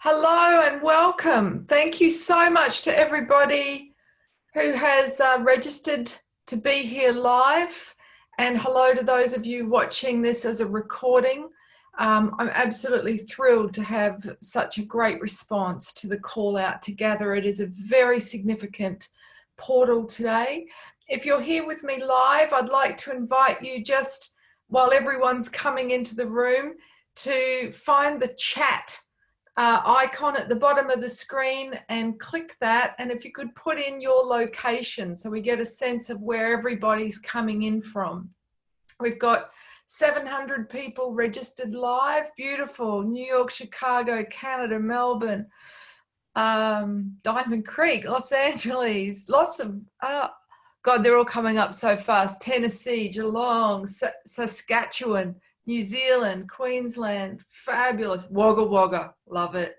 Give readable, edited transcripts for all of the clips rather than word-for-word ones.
Hello and welcome. Thank you so much to everybody who has registered to be here live, and hello to those of you watching this as a recording. I'm absolutely thrilled to have such a great response to the call out to gather. It is a very significant portal today. If you're here with me live, I'd like to invite you, just while everyone's coming into the room, to find the chat icon at the bottom of the screen and click that. And if you could put in your location so we get a sense of where everybody's coming in from. We've got 700 people registered live. Beautiful. New York, Chicago, Canada, Melbourne, Diamond Creek, Los Angeles, lots of, God, they're all coming up so fast. Tennessee, Geelong, Saskatchewan, New Zealand, Queensland, fabulous. Wagga Wagga, love it.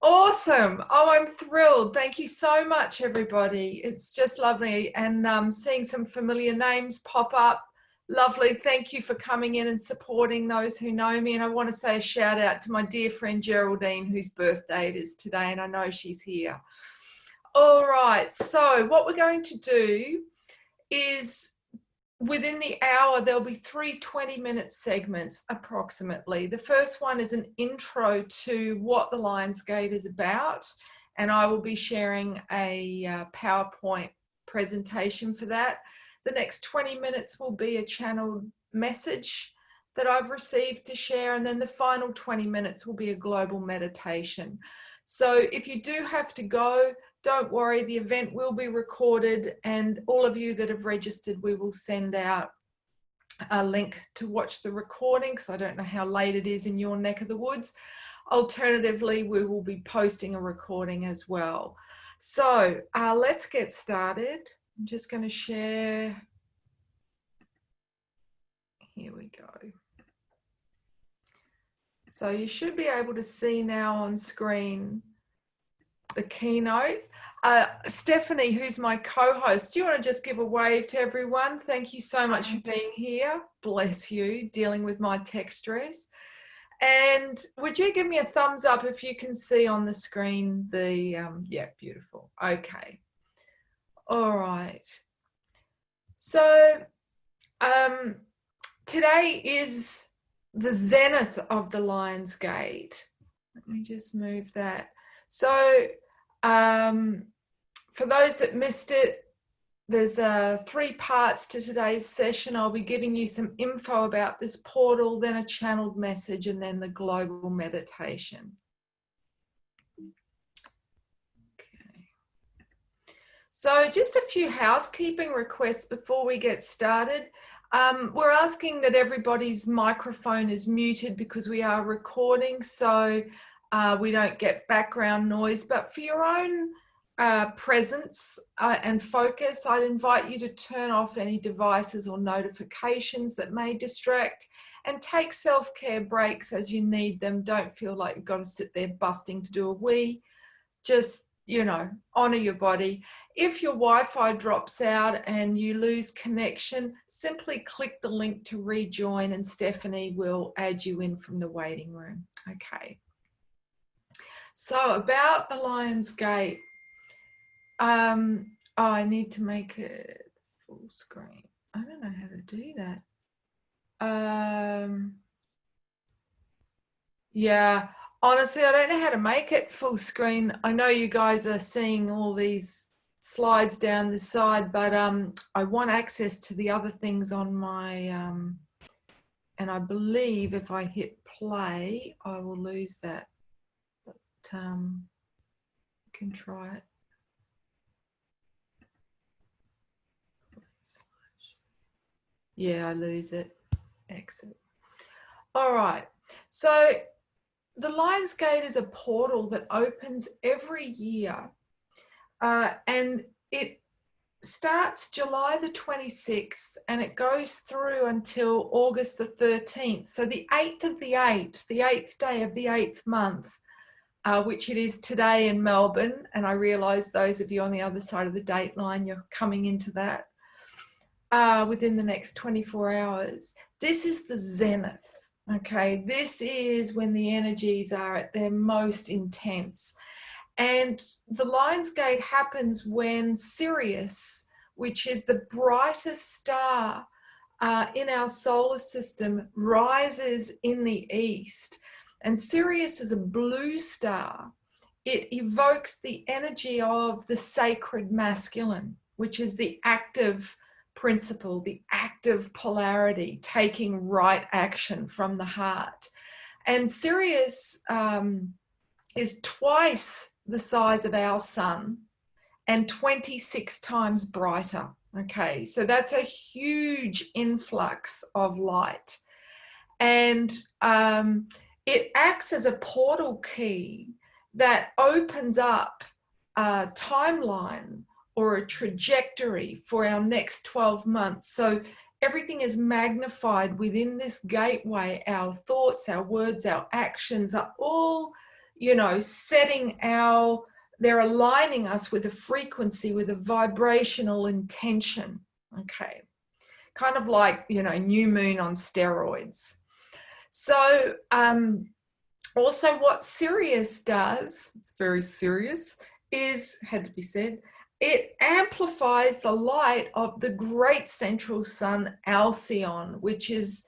Awesome. Oh, I'm thrilled. Thank you so much, everybody. It's just lovely. And seeing some familiar names pop up. Lovely. Thank you for coming in and supporting those who know me. And I want to say a shout out to my dear friend Geraldine, whose birthday it is today, and I know she's here. All right. So what we're going to do is, within the hour, there'll be 3 20-minute segments approximately. The first one is an intro to what the Lions Gate is about, and I will be sharing a PowerPoint presentation for that. The next 20 minutes will be a channeled message that I've received to share, and then the final 20 minutes will be a global meditation. So if you do have to go, don't worry, the event will be recorded, and all of you that have registered, we will send out a link to watch the recording, because I don't know how late it is in your neck of the woods. Alternatively, we will be posting a recording as well. So let's get started. I'm just going to share. Here we go. So you should be able to see now on screen the keynote. Stephanie, who's my co-host, do you want to just give a wave to everyone? Thank you so much for being here. Bless you, dealing with my tech stress. And would you give me a thumbs up if you can see on the screen the, yeah, beautiful. Okay. All right. So today is the zenith of the Lions Gate. Let me just move that. So for those that missed it, there's 3 parts to today's session. I'll be giving you some info about this portal, then a channeled message, and then the global meditation. Okay. So just a few housekeeping requests before we get started. We're asking that everybody's microphone is muted because we are recording, so we don't get background noise. But for your own presence and focus, I'd invite you to turn off any devices or notifications that may distract, and take self-care breaks as you need them. Don't feel like you've got to sit there busting to do a wee. Just, you know, honor your body. If your Wi-Fi drops out and you lose connection, simply click the link to rejoin and Stephanie will add you in from the waiting room. Okay. So about the Lions Gate. Oh, I need to make it full screen. I don't know how to do that. Yeah, honestly, I don't know how to make it full screen. I know you guys are seeing all these slides down the side, but I want access to the other things on my, and I believe if I hit play, I will lose that. But I can try it. Yeah, I lose it. Exit. All right. So the Lions Gate is a portal that opens every year, and it starts July the 26th and it goes through until August the 13th. So the 8th of the 8th, the 8th day of the 8th month, which it is today in Melbourne, and I realise those of you on the other side of the date line, you're coming into that within the next 24 hours. This is the zenith. Okay, this is when the energies are at their most intense. And the Lion's Gate happens when Sirius, which is the brightest star in our solar system, rises in the east. And Sirius is a blue star. It evokes the energy of the sacred masculine, which is the active principle, the active polarity, taking right action from the heart. And Sirius is twice the size of our sun and 26 times brighter. Okay, so that's a huge influx of light. And it acts as a portal key that opens up a timeline or a trajectory for our next 12 months. So everything is magnified within this gateway. Our thoughts, our words, our actions are all, you know, they're aligning us with a frequency, with a vibrational intention. Okay. Kind of like, you know, new moon on steroids. So also what Sirius does, it's very serious, had to be said, it amplifies the light of the great central sun Alcyon, which is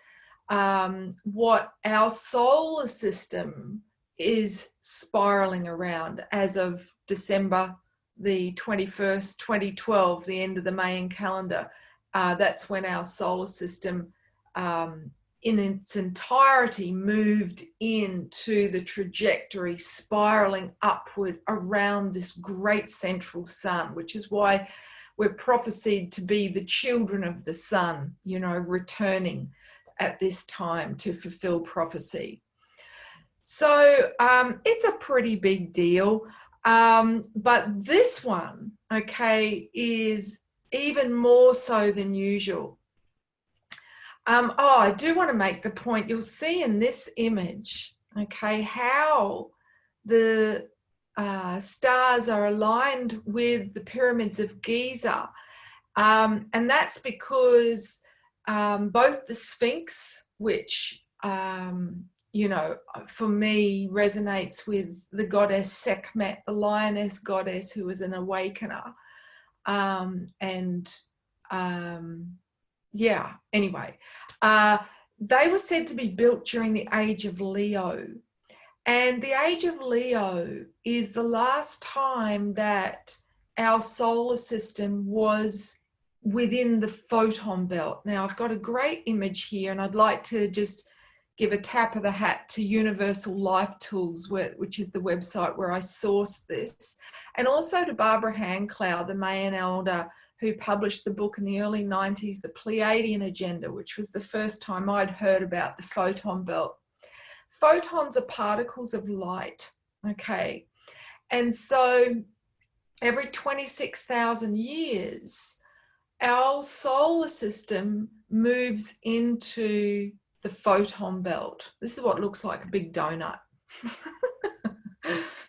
what our solar system is spiraling around as of December the 21st, 2012, the end of the Mayan calendar. That's when our solar system in its entirety moved into the trajectory spiraling upward around this great central sun, which is why we're prophesied to be the children of the sun, you know, returning at this time to fulfill prophecy. So it's a pretty big deal. But this one, okay, is even more so than usual. I do want to make the point, you'll see in this image, okay, how the stars are aligned with the pyramids of Giza. And that's because both the Sphinx, which, you know, for me resonates with the goddess Sekhmet, the lioness goddess who was an awakener. Yeah, anyway, they were said to be built during the age of Leo. And the age of Leo is the last time that our solar system was within the photon belt. Now, I've got a great image here, and I'd like to just give a tap of the hat to Universal Life Tools, which is the website where I sourced this, and also to Barbara Handclough, the Mayan elder, who published the book in the early 90s, The Pleiadian Agenda, which was the first time I'd heard about the photon belt. Photons are particles of light, okay? And so every 26,000 years, our solar system moves into the photon belt. This is what looks like a big donut.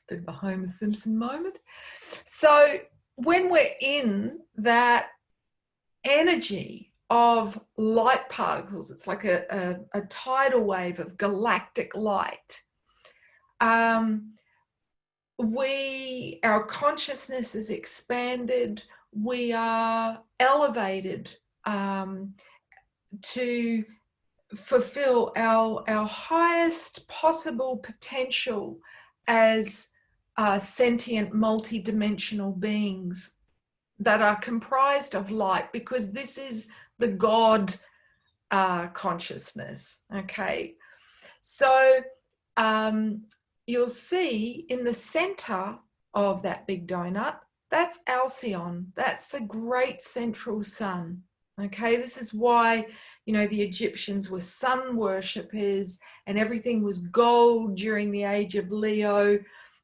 Bit of a Homer Simpson moment. So when we're in that energy of light particles, it's like a tidal wave of galactic light. Our consciousness is expanded. We are elevated to fulfill our highest possible potential as sentient, multi-dimensional beings that are comprised of light, because this is the God consciousness, okay? So you'll see in the center of that big donut, that's Alcyon, that's the great central sun, okay? This is why, you know, the Egyptians were sun worshippers and everything was gold during the age of Leo.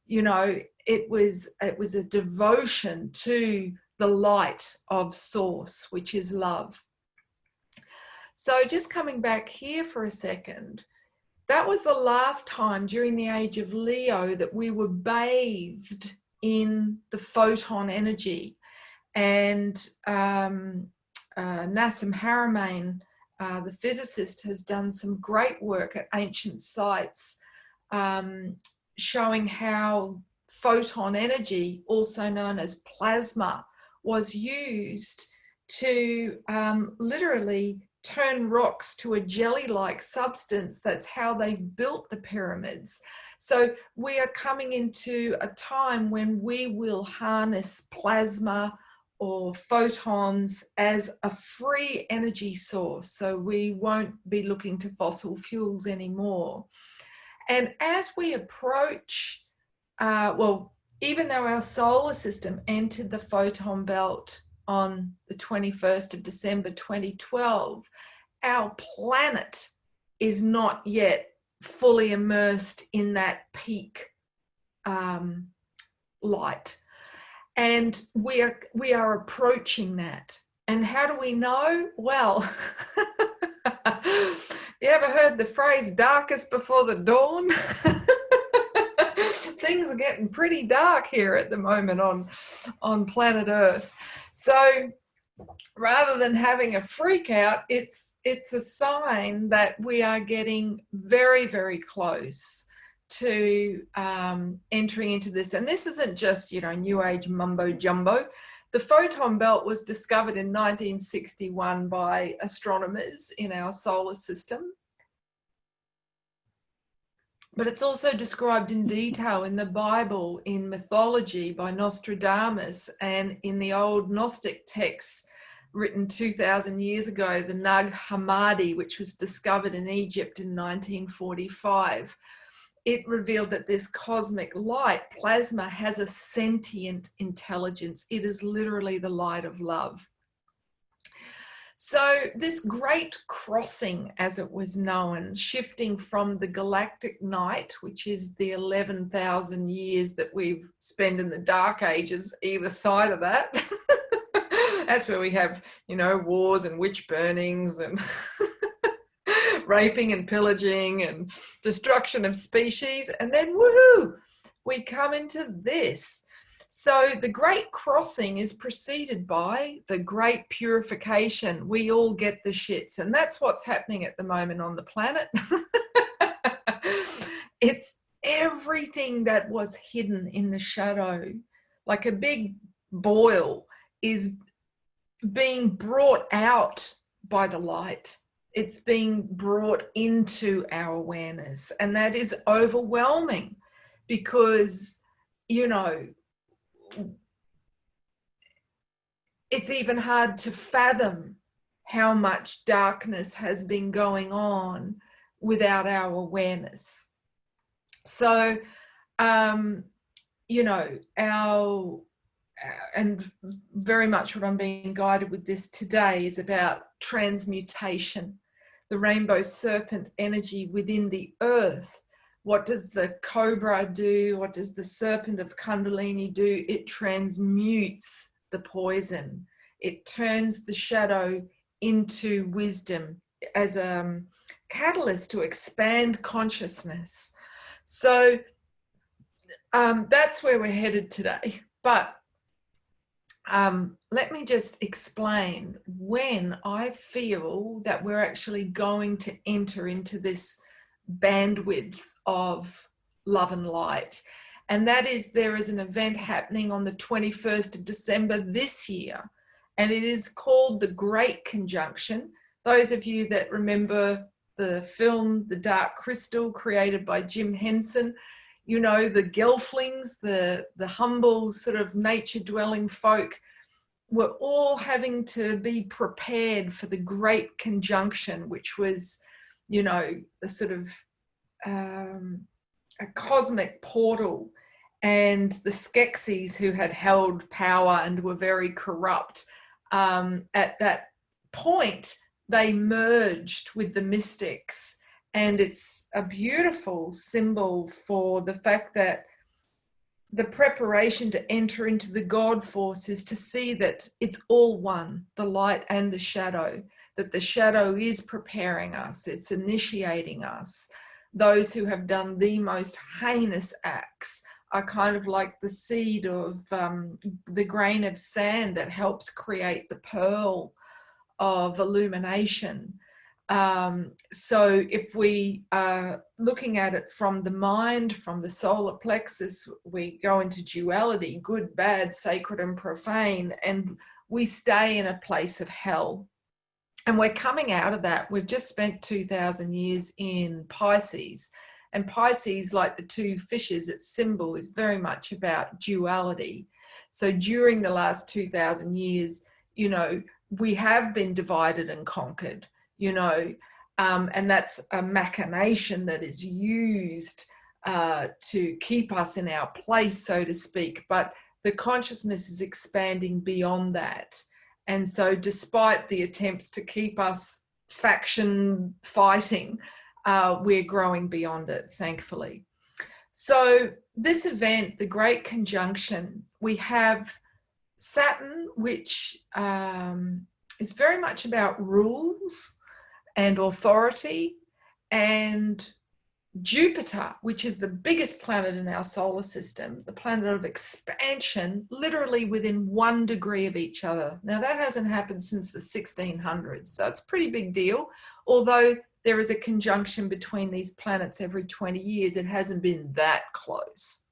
You know, it was a devotion to the light of source, which is love. So just coming back here for a second, that was the last time during the age of Leo that we were bathed in the photon energy. And Nassim Haramein the physicist, has done some great work at ancient sites, showing how photon energy, also known as plasma, was used to literally turn rocks to a jelly-like substance. That's how they built the pyramids. So we are coming into a time when we will harness plasma or photons as a free energy source. So we won't be looking to fossil fuels anymore. And as we approach, well, even though our solar system entered the photon belt on the 21st of December 2012, our planet is not yet fully immersed in that peak light. And we are approaching that. And how do we know? Well, you ever heard the phrase darkest before the dawn? Things are getting pretty dark here at the moment on planet Earth. So rather than having a freak out, it's a sign that we are getting very, very close to entering into this. And this isn't just, new age mumbo jumbo. The photon belt was discovered in 1961 by astronomers in our solar system. But it's also described in detail in the Bible, in mythology by Nostradamus, and in the old Gnostic texts written 2,000 years ago, the Nag Hammadi, which was discovered in Egypt in 1945. It revealed that this cosmic light, plasma, has a sentient intelligence. It is literally the light of love. So this great crossing, as it was known, shifting from the galactic night, which is the 11,000 years that we've spent in the dark ages, either side of that. That's where we have, wars and witch burnings and raping and pillaging and destruction of species. And then, woohoo, we come into this. So the great crossing is preceded by the great purification. We all get the shits. And that's what's happening at the moment on the planet. It's everything that was hidden in the shadow, like a big boil, is being brought out by the light. It's being brought into our awareness. And that is overwhelming because, it's even hard to fathom how much darkness has been going on without our awareness. So, and very much what I'm being guided with this today is about transmutation, the rainbow serpent energy within the earth. What does the cobra do? What does the serpent of Kundalini do? It transmutes the poison. It turns the shadow into wisdom as a catalyst to expand consciousness. So that's where we're headed today. But let me just explain when I feel that we're actually going to enter into this bandwidth of love and light. And that is, there is an event happening on the 21st of December this year, and it is called the Great Conjunction. Those of you that remember the film The Dark Crystal, created by Jim Henson, the gelflings, the humble sort of nature-dwelling folk, were all having to be prepared for the Great Conjunction, which was, a sort of a cosmic portal. And the Skeksis, who had held power and were very corrupt, at that point, they merged with the mystics. And it's a beautiful symbol for the fact that the preparation to enter into the God force is to see that it's all one, the light and the shadow, that the shadow is preparing us, it's initiating us. Those who have done the most heinous acts are kind of like the seed of the grain of sand that helps create the pearl of illumination. So if we are looking at it from the mind, from the solar plexus, we go into duality, good, bad, sacred and profane, and we stay in a place of hell. And we're coming out of that. We've just spent 2,000 years in Pisces. And Pisces, like the two fishes, its symbol is very much about duality. So during the last 2,000 years, you know, we have been divided and conquered, you know, and that's a machination that is used to keep us in our place, so to speak. But the consciousness is expanding beyond that. And so despite the attempts to keep us faction fighting, we're growing beyond it, thankfully. So this event, the Great Conjunction, we have Saturn, which is very much about rules and authority, and Jupiter, which is the biggest planet in our solar system, the planet of expansion, literally within 1 degree of each other. Now, that hasn't happened since the 1600s, so it's a pretty big deal. Although there is a conjunction between these planets every 20 years, it hasn't been that close.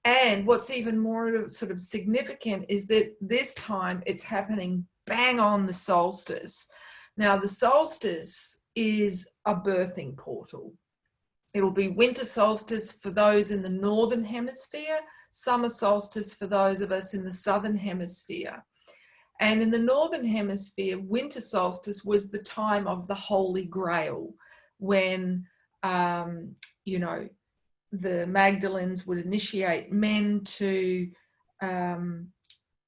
And what's even more sort of significant is that this time it's happening bang on the solstice. Now, the solstice is a birthing portal. It'll be winter solstice for those in the northern hemisphere, summer solstice for those of us in the southern hemisphere. And in the northern hemisphere, winter solstice was the time of the Holy Grail, when, you know, the Magdalens would initiate men to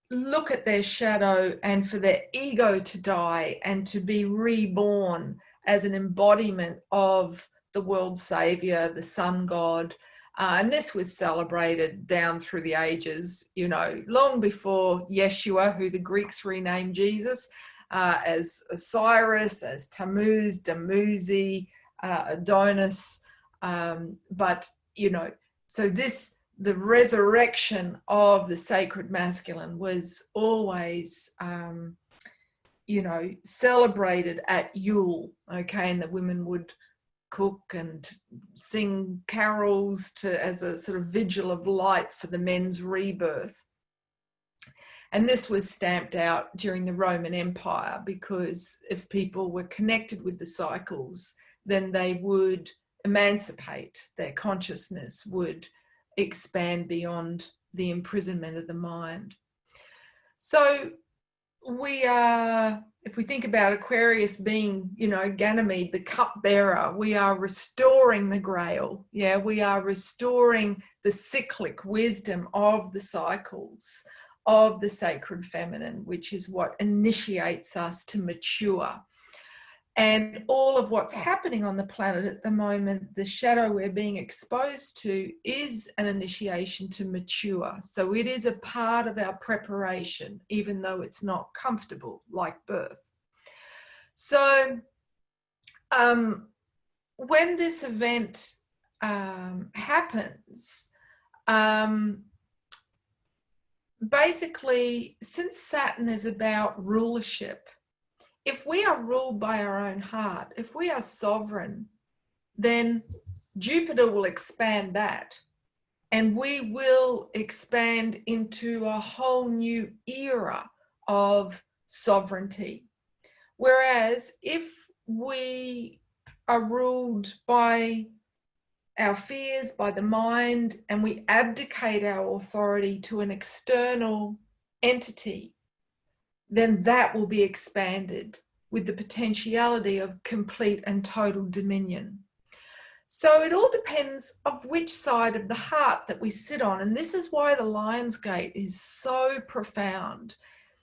look at their shadow and for their ego to die and to be reborn as an embodiment of the world savior, the sun god. And this was celebrated down through the ages, you know, long before Yeshua, who the Greeks renamed Jesus, as Osiris, as Tammuz, Dumuzi, Adonis. But, you know, so this, the resurrection of the sacred masculine was always, you know, celebrated at Yule, okay, and the women would cook and sing carols as a sort of vigil of light for the men's rebirth. And this was stamped out during the Roman Empire, because if people were connected with the cycles, then they would emancipate, their consciousness would expand beyond the imprisonment of the mind. So we are, if we think about Aquarius being, you know, Ganymede, the cupbearer, we are restoring the grail. Yeah, we are restoring the cyclic wisdom of the cycles of the sacred feminine, which is what initiates us to mature. And all of what's happening on the planet at the moment, the shadow we're being exposed to, is an initiation to mature. So it is a part of our preparation, even though it's not comfortable, like birth. So when this event happens, basically, since Saturn is about rulership, if we are ruled by our own heart, if we are sovereign, then Jupiter will expand that, and we will expand into a whole new era of sovereignty. Whereas if we are ruled by our fears, by the mind, and we abdicate our authority to an external entity, then that will be expanded with the potentiality of complete and total dominion. So it all depends of which side of the heart that we sit on. And this is why the Lion's Gate is so profound.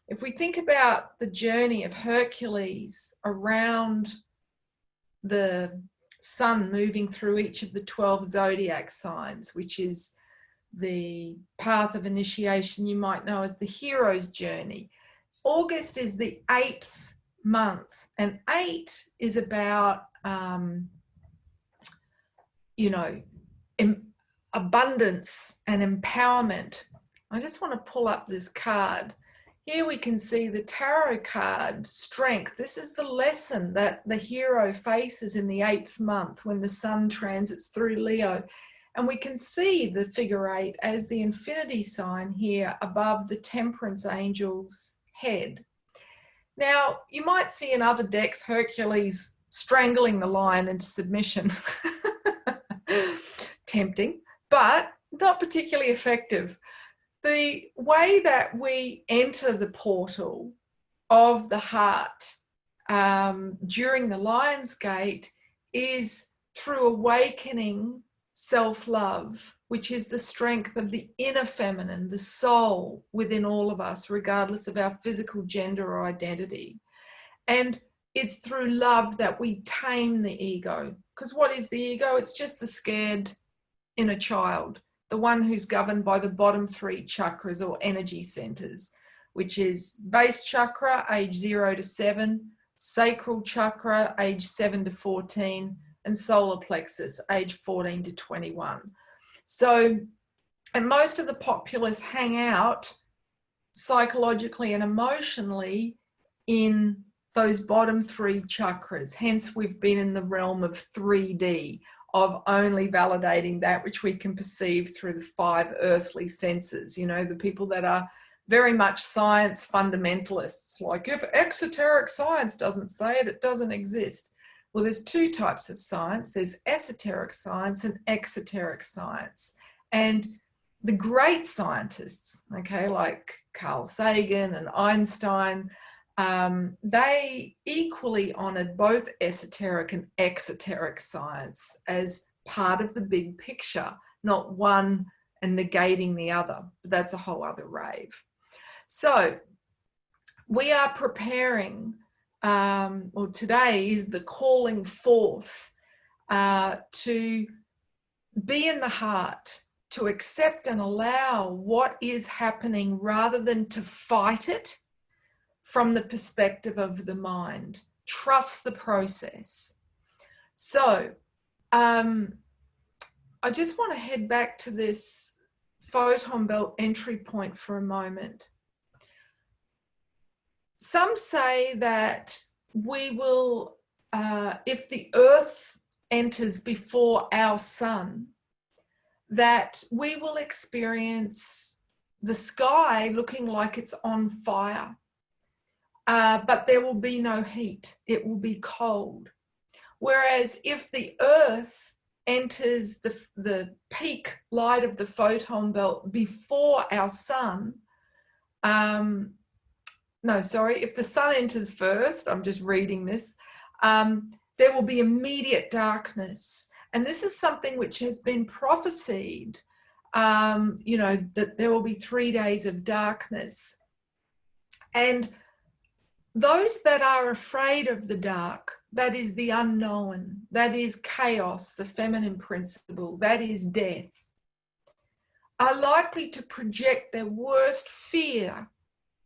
If we think about the journey of Hercules around the sun, moving through each of the 12 zodiac signs, which is the path of initiation you might know as the hero's journey. August is the 8th month, and 8 is about, you know, abundance and empowerment. I just want to pull up this card. Here we can see the tarot card, strength. This is the lesson that the hero faces in the 8th month when the sun transits through Leo. And we can see the figure 8 as the infinity sign here above the temperance angel's head. Now, you might see in other decks Hercules strangling the lion into submission. Tempting, but not particularly effective. The way that we enter the portal of the heart during the Lion's Gate is through awakening self-love, which is the strength of the inner feminine, the soul within all of us, regardless of our physical gender or identity. And it's through love that we tame the ego. Because what is the ego? It's just the scared inner child, the one who's governed by the bottom 3 chakras or energy centers, which is base chakra, age 0 to 7, sacral chakra, age 7 to 14, and solar plexus, age 14 to 21. So, and most of the populace hang out psychologically and emotionally in those bottom 3 chakras. Hence, we've been in the realm of 3D, of only validating that which we can perceive through the 5 earthly senses. You know, the people that are very much science fundamentalists, like, if exoteric science doesn't say it, it doesn't exist. Well, there's 2 types of science. There's esoteric science and exoteric science. And the great scientists, okay, like Carl Sagan and Einstein, they equally honored both esoteric and exoteric science as part of the big picture, not one and negating the other. But that's a whole other rave. So we are preparing, or today is the calling forth to be in the heart, to accept and allow what is happening rather than to fight it from the perspective of the mind. Trust the process. So I just want to head back to this photon belt entry point for a moment. Some say that we will, if the earth enters before our sun, that we will experience the sky looking like it's on fire. But there will be no heat. It will be cold. Whereas if the earth enters the peak light of the photon belt before our sun, if the sun enters first, I'm just reading this, there will be immediate darkness. And this is something which has been prophesied, that there will be 3 days of darkness. And those that are afraid of the dark, that is the unknown, that is chaos, the feminine principle, that is death, are likely to project their worst fear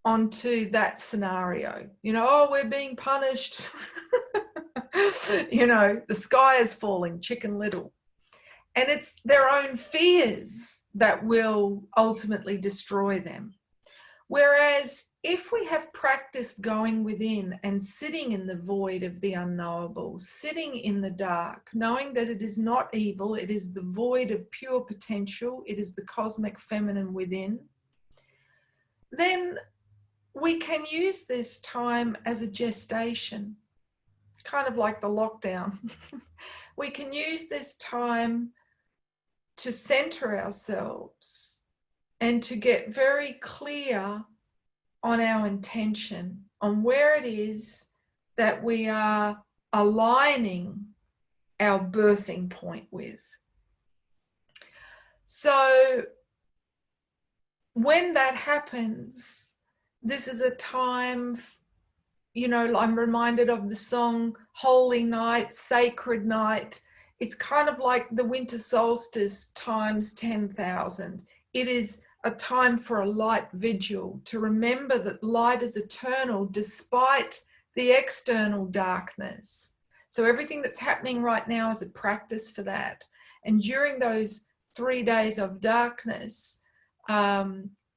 onto that scenario. Oh, we're being punished. The sky is falling, Chicken Little. And it's their own fears that will ultimately destroy them. Whereas if we have practiced going within and sitting in the void of the unknowable, sitting in the dark, knowing that it is not evil, it is the void of pure potential, it is the cosmic feminine within, then we can use this time as a gestation, kind of like the lockdown. We can use this time to center ourselves and to get very clear on our intention, on where it is that we are aligning our birthing point with. So when that happens, this is a time, I'm reminded of the song Holy Night, Sacred Night. It's kind of like the winter solstice times 10,000. It is a time for a light vigil, to remember that light is eternal despite the external darkness. So everything that's happening right now is a practice for that. And during those 3 days of darkness,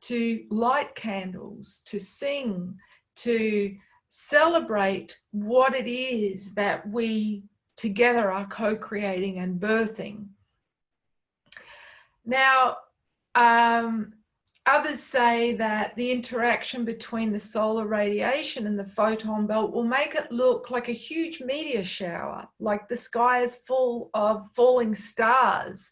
to light candles, to sing, to celebrate what it is that we together are co-creating and birthing. Now, others say that the interaction between the solar radiation and the photon belt will make it look like a huge meteor shower, like the sky is full of falling stars.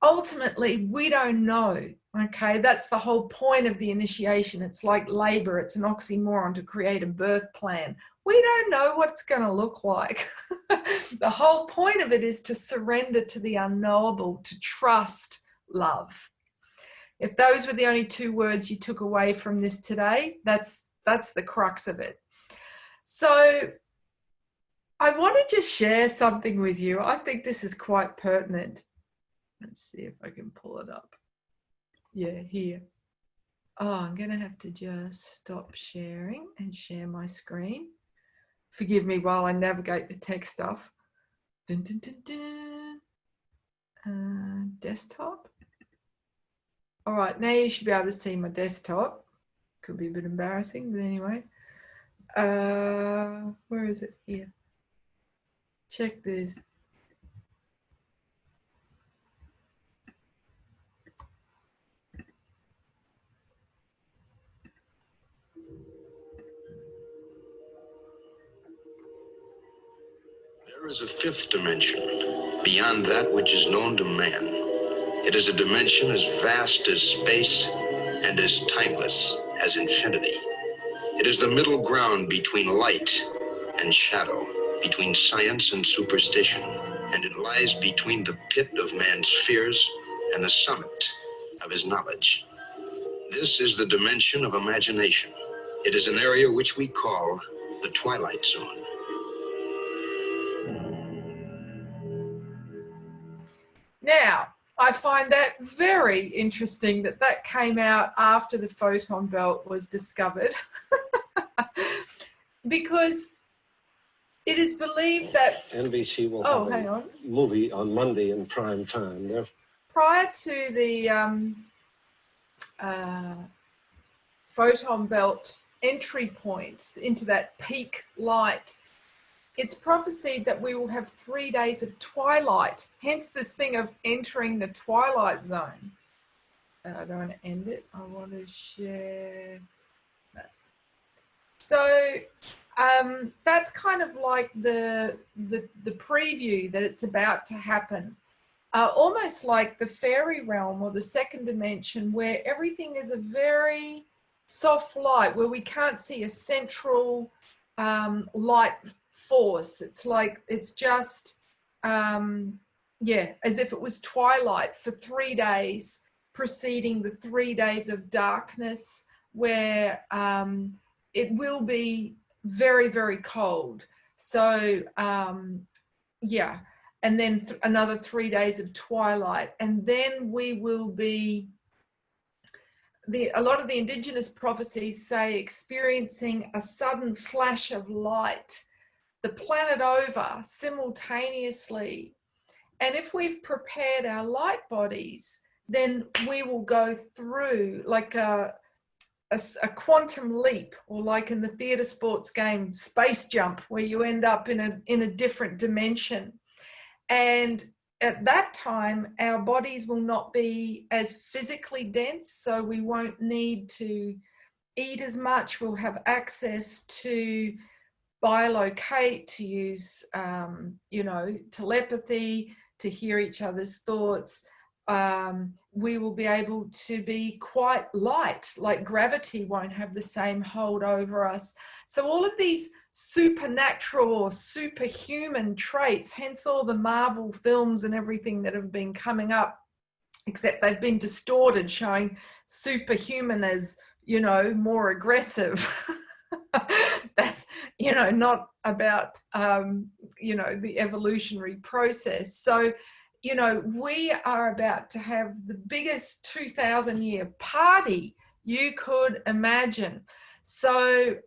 Ultimately, we don't know, okay? That's the whole point of the initiation. It's like labor. It's an oxymoron to create a birth plan. We don't know what it's going to look like. The whole point of it is to surrender to the unknowable, to trust love. If those were the only two words you took away from this today, that's the crux of it. So I want to just share something with you. I think this is quite pertinent. Let's see if I can pull it up. Yeah, here. Oh, I'm going to have to just stop sharing and share my screen. Forgive me while I navigate the tech stuff. Dun, dun, dun, dun. Desktop. All right, now you should be able to see my desktop. Could be a bit embarrassing, but anyway. Where is it? Here. Check this. There is a fifth dimension, beyond that which is known to man. It is a dimension as vast as space and as timeless as infinity. It is the middle ground between light and shadow, between science and superstition, and it lies between the pit of man's fears and the summit of his knowledge. This is the dimension of imagination. It is an area which we call the Twilight Zone. Now, I find that very interesting that that came out after the photon belt was discovered because it is believed that NBC will have a movie on Monday in prime time. Prior to the photon belt entry point into that peak light, it's prophesied that we will have 3 days of twilight, hence this thing of entering the twilight zone. I don't want to end it. I want to share that. So that's kind of like the preview that it's about to happen. Almost like the fairy realm or the second dimension, where everything is a very soft light, where we can't see a central light force. It's like, it's just, yeah, as if it was twilight for 3 days, preceding the 3 days of darkness, where it will be very, very cold. So, yeah, and then another 3 days of twilight. And then we will be, a lot of the indigenous prophecies say, experiencing a sudden flash of light the planet over simultaneously. And if we've prepared our light bodies, then we will go through like a quantum leap, or like in the theatre sports game Space Jump, where you end up in a different dimension. And at that time, our bodies will not be as physically dense, so we won't need to eat as much. We'll have access to biolocate, to use, telepathy, to hear each other's thoughts. We will be able to be quite light, like gravity won't have the same hold over us. So all of these supernatural or superhuman traits, hence all the Marvel films and everything that have been coming up, except they've been distorted, showing superhuman as, more aggressive. That's, not about, the evolutionary process. So, we are about to have the biggest 2,000-year party you could imagine. So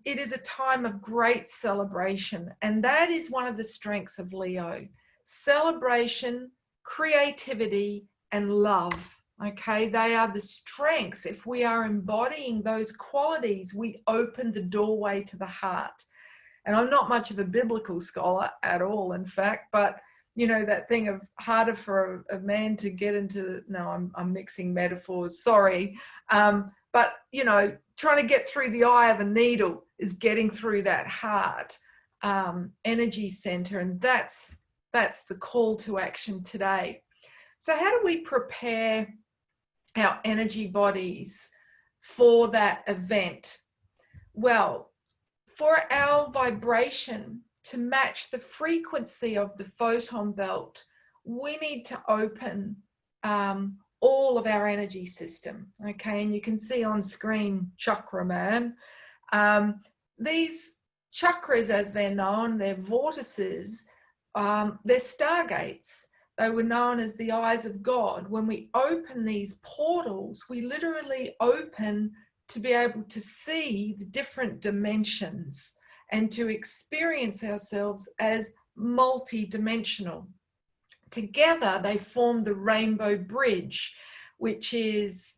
it is a time of great celebration. And that is one of the strengths of Leo: celebration, creativity, and love. Okay, they are the strengths. If we are embodying those qualities, we open the doorway to the heart. And I'm not much of a biblical scholar at all, in fact, but you know, that thing of harder for a man to get into, no, I'm mixing metaphors, sorry. But, you know, trying to get through the eye of a needle is getting through that heart energy center. And that's the call to action today. So how do we prepare our energy bodies for that event? Well, for our vibration to match the frequency of the photon belt, we need to open all of our energy system. Okay, and you can see on screen Chakra Man. These chakras, as they're known, they're vortices, they're stargates. They were known as the eyes of God. When we open these portals, we literally open to be able to see the different dimensions and to experience ourselves as multi-dimensional. Together, they form the rainbow bridge, which is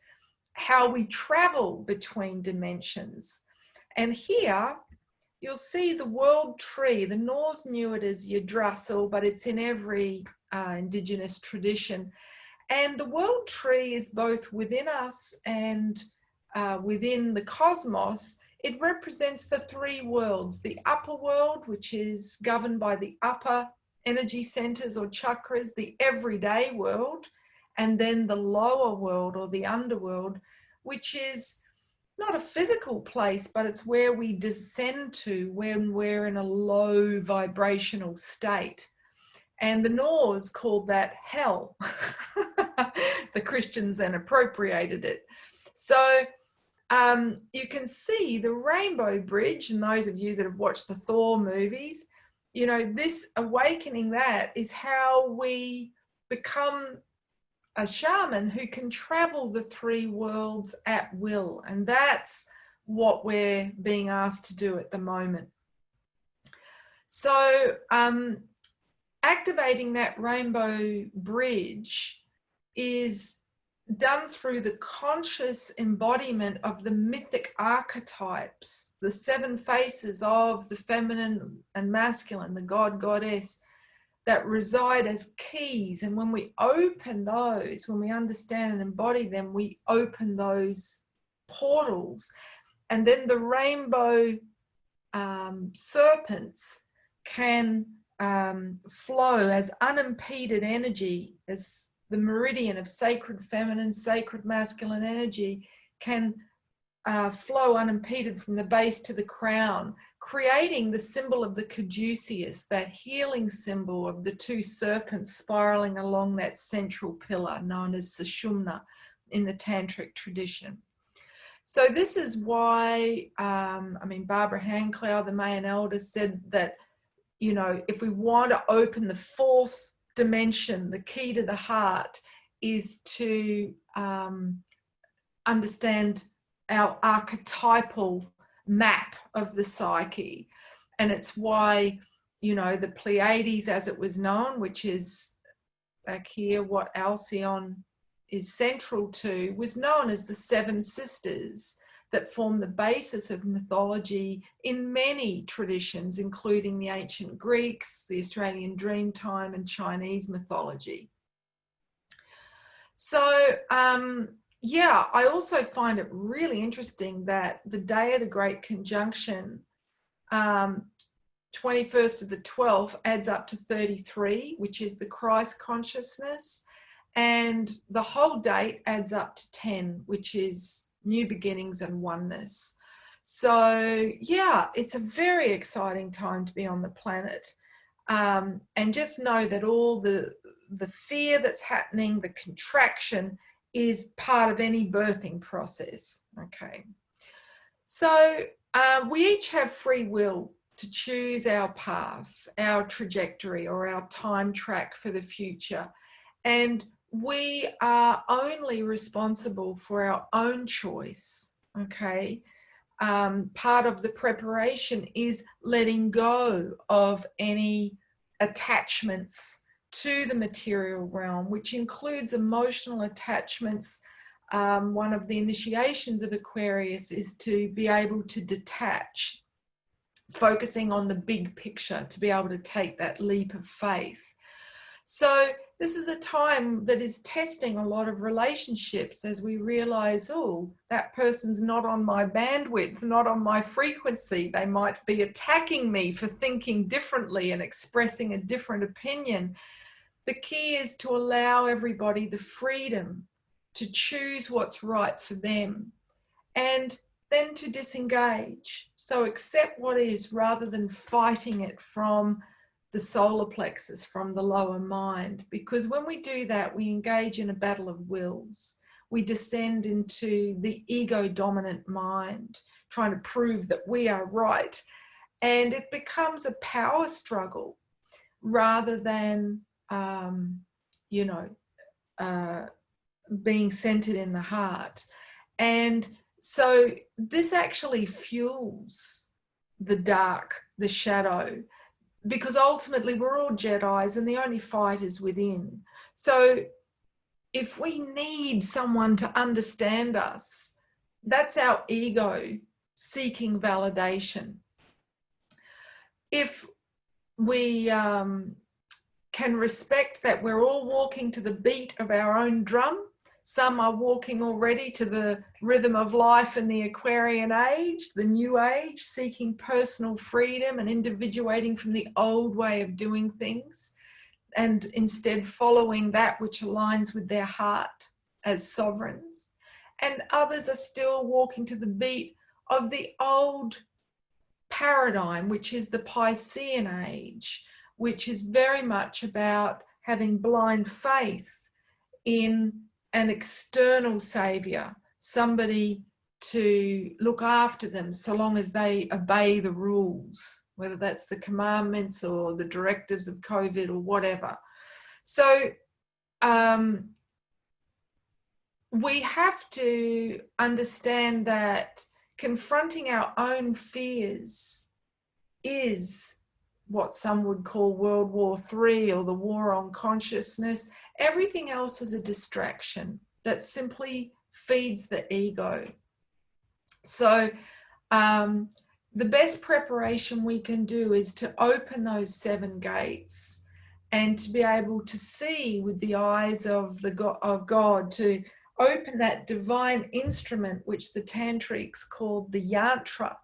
how we travel between dimensions. And here, you'll see the world tree. The Norse knew it as Yggdrasil, but it's in every indigenous tradition. And the world tree is both within us and within the cosmos. It represents the three worlds: the upper world, which is governed by the upper energy centers or chakras, the everyday world, and then the lower world or the underworld, which is not a physical place, but it's where we descend to when we're in a low vibrational state. And the Norse called that hell. The Christians then appropriated it. So you can see the rainbow bridge, and those of you that have watched the Thor movies, you know, this awakening, that is how we become a shaman who can travel the three worlds at will. And that's what we're being asked to do at the moment. So activating that rainbow bridge is done through the conscious embodiment of the mythic archetypes, the seven faces of the feminine and masculine, the god, goddess, that reside as keys. And when we open those, when we understand and embody them, we open those portals. And then the rainbow serpents can flow as unimpeded energy, as the meridian of sacred feminine, sacred masculine energy can flow unimpeded from the base to the crown, creating the symbol of the caduceus, that healing symbol of the two serpents spiraling along that central pillar known as Sushumna in the tantric tradition. So this is why, Barbara Handclough, the Mayan elder, said that, you know, if we want to open the fourth dimension, the key to the heart is to understand our archetypal map of the psyche. And it's why, you know, the Pleiades, as it was known, which is back here what Alcyone is central to, was known as the seven sisters that form the basis of mythology in many traditions, including the ancient Greeks, the Australian Dreamtime, and Chinese mythology. So, yeah, I also find it really interesting that the day of the Great Conjunction, 21st of the 12th, adds up to 33, which is the Christ consciousness, and the whole date adds up to 10, which is new beginnings and oneness. So yeah, it's a very exciting time to be on the planet. And just know that all the fear that's happening, the contraction, is part of any birthing process. Okay. So we each have free will to choose our path, our trajectory, or our time track for the future. And we are only responsible for our own choice, okay? Part of the preparation is letting go of any attachments to the material realm, which includes emotional attachments. One of the initiations of Aquarius is to be able to detach, focusing on the big picture, to be able to take that leap of faith. So this is a time that is testing a lot of relationships as we realize, oh, that person's not on my bandwidth, not on my frequency. They might be attacking me for thinking differently and expressing a different opinion. The key is to allow everybody the freedom to choose what's right for them, and then to disengage. So accept what is rather than fighting it from the solar plexus, from the lower mind. Because when we do that, we engage in a battle of wills. We descend into the ego dominant mind, trying to prove that we are right. And it becomes a power struggle rather than, being centered in the heart. And so this actually fuels the dark, the shadow, because ultimately we're all Jedis and the only fight is within. So if we need someone to understand us, that's our ego seeking validation. If we can respect that we're all walking to the beat of our own drum, some are walking already to the rhythm of life in the Aquarian age, the new age, seeking personal freedom and individuating from the old way of doing things, and instead following that which aligns with their heart as sovereigns. And others are still walking to the beat of the old paradigm, which is the Piscean age, which is very much about having blind faith in an external savior, somebody to look after them so long as they obey the rules, whether that's the commandments or the directives of COVID or whatever. So we have to understand that confronting our own fears is what some would call World War III or the war on consciousness. Everything else is a distraction that simply feeds the ego. So the best preparation we can do is to open those 7 gates and to be able to see with the eyes of God, to open that divine instrument which the tantrics called the yantra,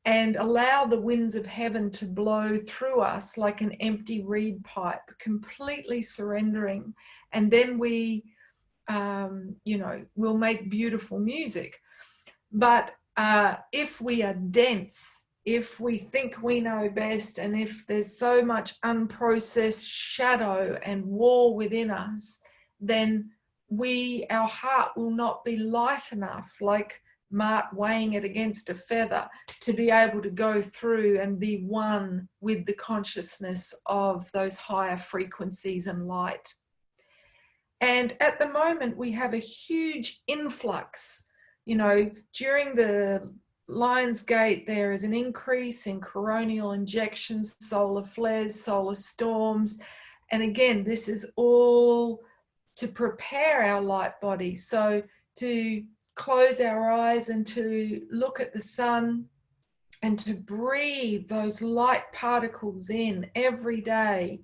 and allow the winds of heaven to blow through us like an empty reed pipe, completely surrendering. And then we, will make beautiful music. But if we are dense, if we think we know best, and if there's so much unprocessed shadow and war within us, then our heart will not be light enough, like Mart weighing it against a feather, to be able to go through and be one with the consciousness of those higher frequencies and light. And at the moment, we have a huge influx. During the Lion's Gate, there is an increase in coronial injections, solar flares, solar storms. And again, this is all to prepare our light body. So to close our eyes and to look at the sun and to breathe those light particles in every day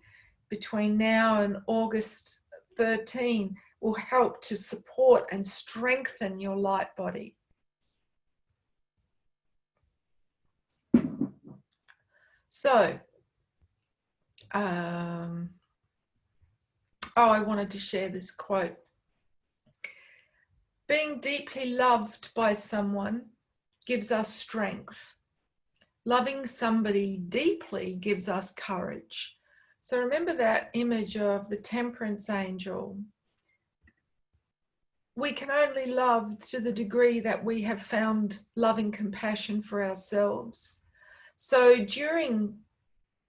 between now and August 13 will help to support and strengthen your light body. So, I wanted to share this quote. Being deeply loved by someone gives us strength. Loving somebody deeply gives us courage. So remember that image of the temperance angel. We can only love to the degree that we have found loving compassion for ourselves. So during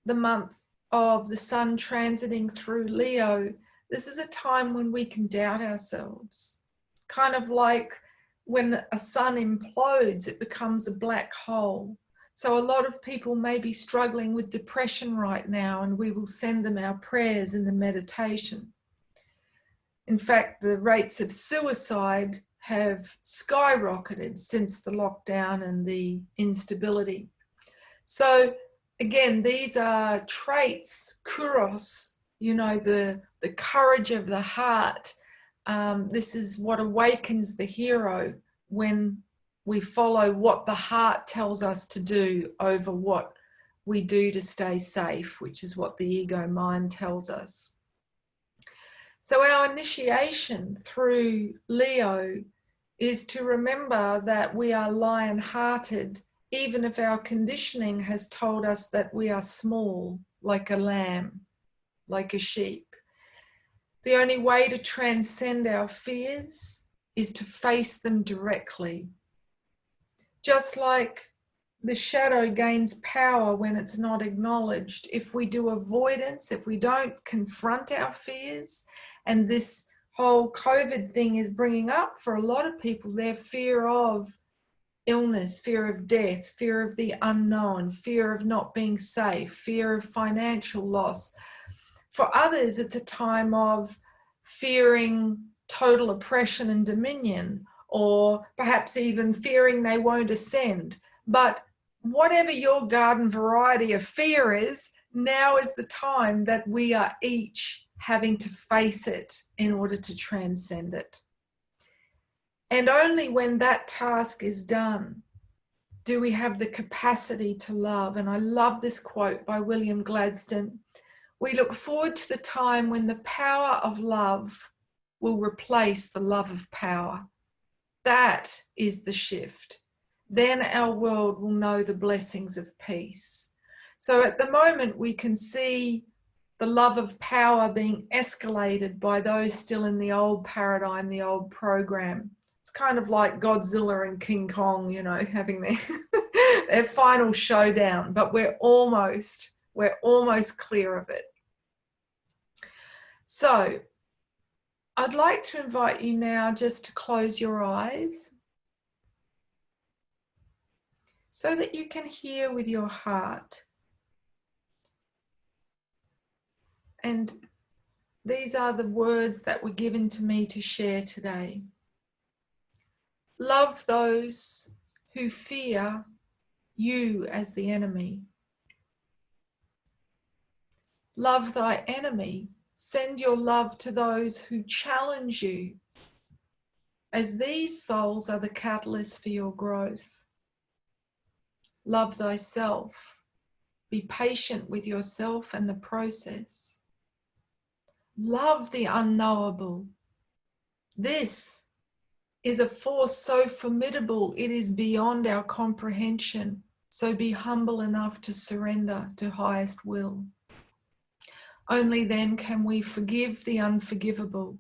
the month of the sun transiting through Leo, this is a time when we can doubt ourselves. Kind of like when a sun implodes, it becomes a black hole. So a lot of people may be struggling with depression right now, and we will send them our prayers in the meditation. In fact, the rates of suicide have skyrocketed since the lockdown and the instability. So again, these are traits, kuros, you know, the courage of the heart. This is what awakens the hero when we follow what the heart tells us to do over what we do to stay safe, which is what the ego mind tells us. So our initiation through Leo is to remember that we are lion-hearted, even if our conditioning has told us that we are small, like a lamb, like a sheep. The only way to transcend our fears is to face them directly. Just like the shadow gains power when it's not acknowledged. If we do avoidance, if we don't confront our fears, and this whole COVID thing is bringing up for a lot of people their fear of illness, fear of death, fear of the unknown, fear of not being safe, fear of financial loss. For others, it's a time of fearing total oppression and dominion, or perhaps even fearing they won't ascend. But whatever your garden variety of fear is, now is the time that we are each having to face it in order to transcend it. And only when that task is done do we have the capacity to love. And I love this quote by William Gladstone. We look forward to the time when the power of love will replace the love of power. That is the shift. Then our world will know the blessings of peace. So at the moment, we can see the love of power being escalated by those still in the old paradigm, the old program. It's kind of like Godzilla and King Kong, you know, having their final showdown, but we're almost clear of it. So I'd like to invite you now just to close your eyes so that you can hear with your heart. And these are the words that were given to me to share today. Love those who fear you as the enemy. Love thy enemy. Send your love to those who challenge you, as these souls are the catalyst for your growth. Love thyself. Be patient with yourself and the process. Love the unknowable. This is a force so formidable, it is beyond our comprehension. So be humble enough to surrender to highest will. Only then can we forgive the unforgivable,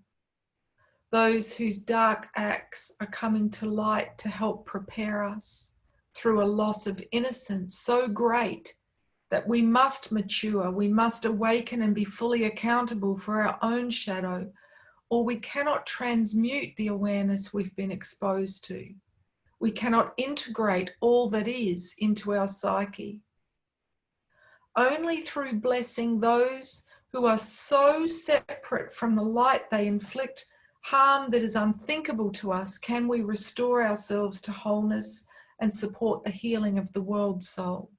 those whose dark acts are coming to light to help prepare us through a loss of innocence so great that we must mature, we must awaken and be fully accountable for our own shadow, or we cannot transmute the awareness we've been exposed to. We cannot integrate all that is into our psyche. Only through blessing those who are so separate from the light they inflict harm that is unthinkable to us can we restore ourselves to wholeness and support the healing of the world soul.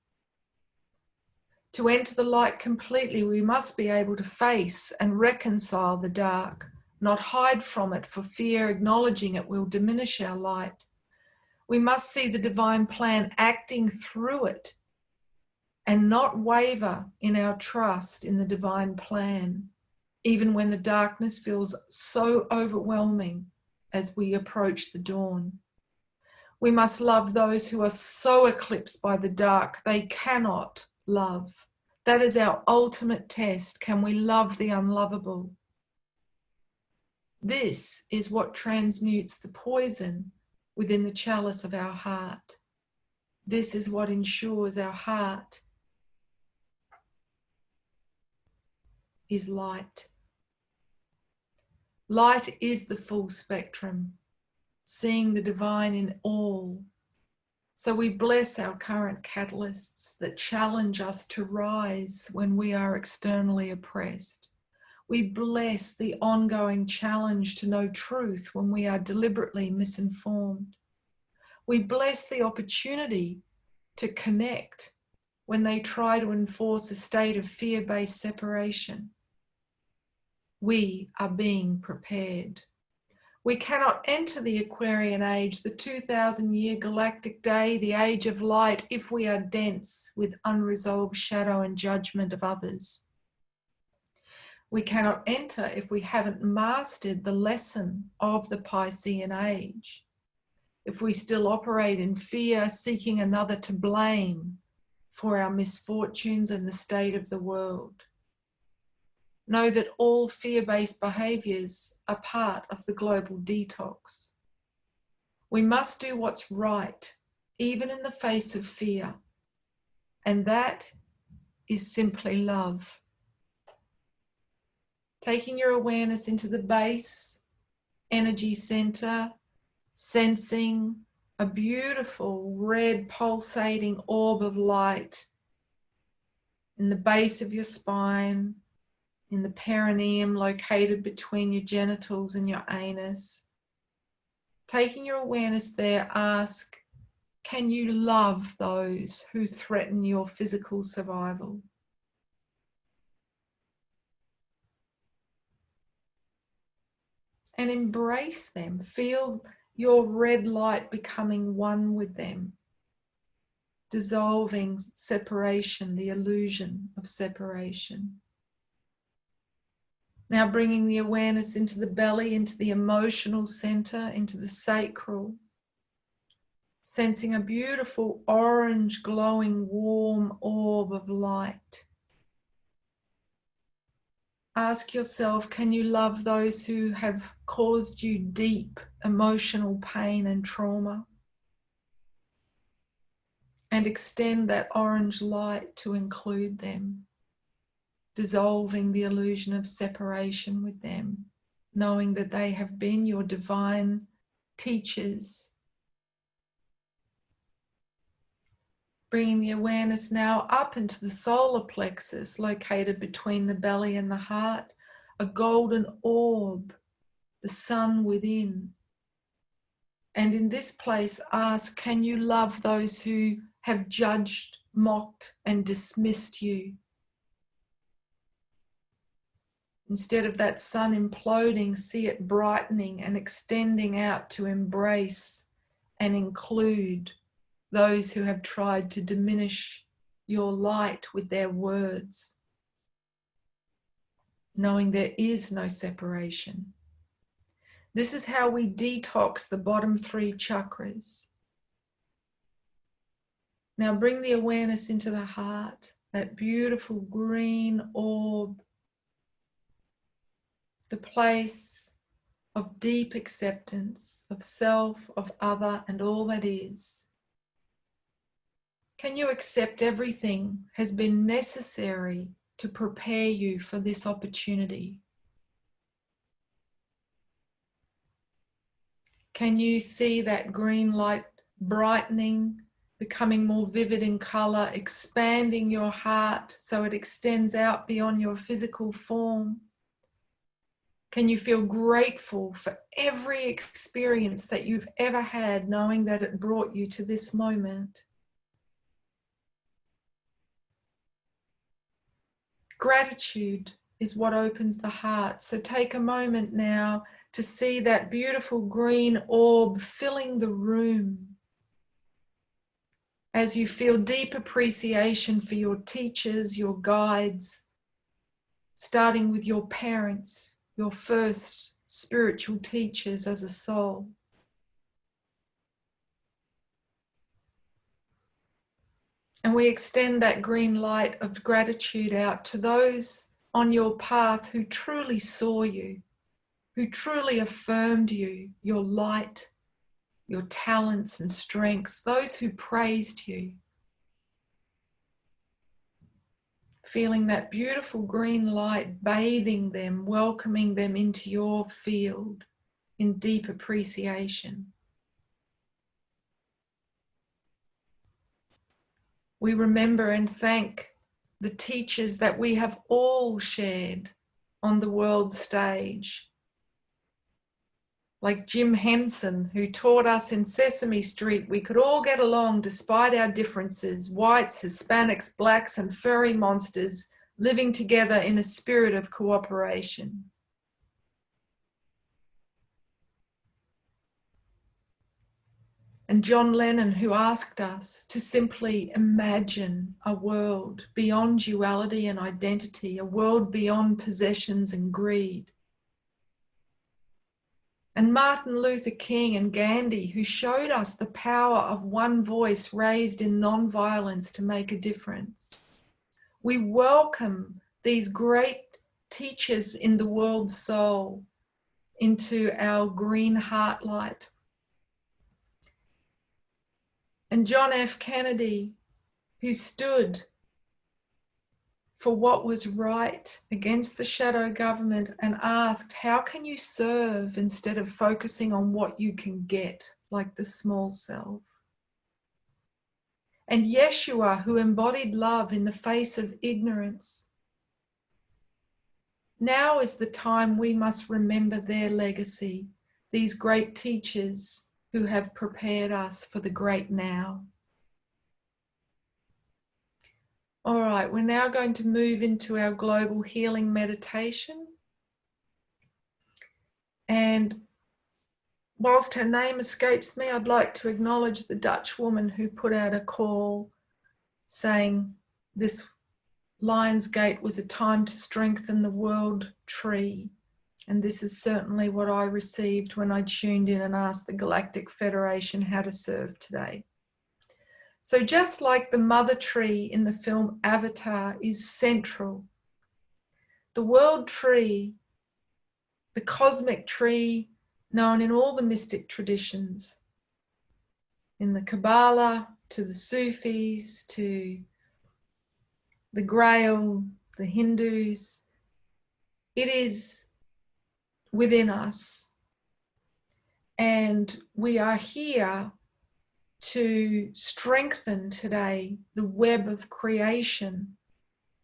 To enter the light completely, we must be able to face and reconcile the dark, not hide from it for fear acknowledging it will diminish our light. We must see the divine plan acting through it and not waver in our trust in the divine plan, even when the darkness feels so overwhelming as we approach the dawn. We must love those who are so eclipsed by the dark they cannot love. That is our ultimate test. Can we love the unlovable? This is what transmutes the poison within the chalice of our heart. This is what ensures our heart is light. Light is the full spectrum, seeing the divine in all, So we bless our current catalysts that challenge us to rise when we are externally oppressed. We bless the ongoing challenge to know truth when we are deliberately misinformed. We bless the opportunity to connect when they try to enforce a state of fear-based separation. We are being prepared. We cannot enter the Aquarian age, the 2000-year galactic day, the age of light, if we are dense with unresolved shadow and judgment of others. We cannot enter if we haven't mastered the lesson of the Piscean age. If we still operate in fear, seeking another to blame for our misfortunes and the state of the world. Know that all fear-based behaviours are part of the global detox. We must do what's right, even in the face of fear. And that is simply love. Taking your awareness into the base energy center, sensing a beautiful red pulsating orb of light in the base of your spine, in the perineum located between your genitals and your anus. Taking your awareness there, ask, can you love those who threaten your physical survival? And embrace them. Feel your red light becoming one with them, dissolving separation, the illusion of separation. Now bringing the awareness into the belly, into the emotional center, into the sacral. Sensing a beautiful orange, glowing, warm orb of light. Ask yourself, can you love those who have caused you deep emotional pain and trauma? And extend that orange light to include them, dissolving the illusion of separation with them, knowing that they have been your divine teachers. Bringing the awareness now up into the solar plexus, located between the belly and the heart, a golden orb, the sun within. And in this place, ask, can you love those who have judged, mocked, and dismissed you? Instead of that sun imploding, see it brightening and extending out to embrace and include those who have tried to diminish your light with their words, knowing there is no separation. This is how we detox the bottom 3 chakras. Now bring the awareness into the heart, that beautiful green orb, the place of deep acceptance of self, of other, and all that is. Can you accept everything has been necessary to prepare you for this opportunity? Can you see that green light brightening, becoming more vivid in color, expanding your heart so it extends out beyond your physical form? Can you feel grateful for every experience that you've ever had, knowing that it brought you to this moment? Gratitude is what opens the heart. So take a moment now to see that beautiful green orb filling the room as you feel deep appreciation for your teachers, your guides, starting with your parents, your first spiritual teachers as a soul. And we extend that green light of gratitude out to those on your path who truly saw you, who truly affirmed you, your light, your talents and strengths, those who praised you. Feeling that beautiful green light bathing them, welcoming them into your field in deep appreciation. We remember and thank the teachers that we have all shared on the world stage, like Jim Henson, who taught us in Sesame Street we could all get along despite our differences, whites, Hispanics, blacks, and furry monsters living together in a spirit of cooperation. And John Lennon, who asked us to simply imagine a world beyond duality and identity, a world beyond possessions and greed. And Martin Luther King and Gandhi, who showed us the power of one voice raised in non-violence to make a difference. We welcome these great teachers in the world's soul into our green heart light. And John F. Kennedy, who stood for what was right against the shadow government and asked, how can you serve instead of focusing on what you can get, like the small self? And Yeshua, who embodied love in the face of ignorance. Now is the time we must remember their legacy, these great teachers who have prepared us for the great now. All right, we're now going to move into our global healing meditation. And whilst her name escapes me, I'd like to acknowledge the Dutch woman who put out a call saying this Lion's Gate was a time to strengthen the world tree. And this is certainly what I received when I tuned in and asked the Galactic Federation how to serve today. So just like the mother tree in the film Avatar is central, the world tree, the cosmic tree known in all the mystic traditions, in the Kabbalah, to the Sufis, to the Grail, the Hindus, it is within us. And we are here to strengthen today the web of creation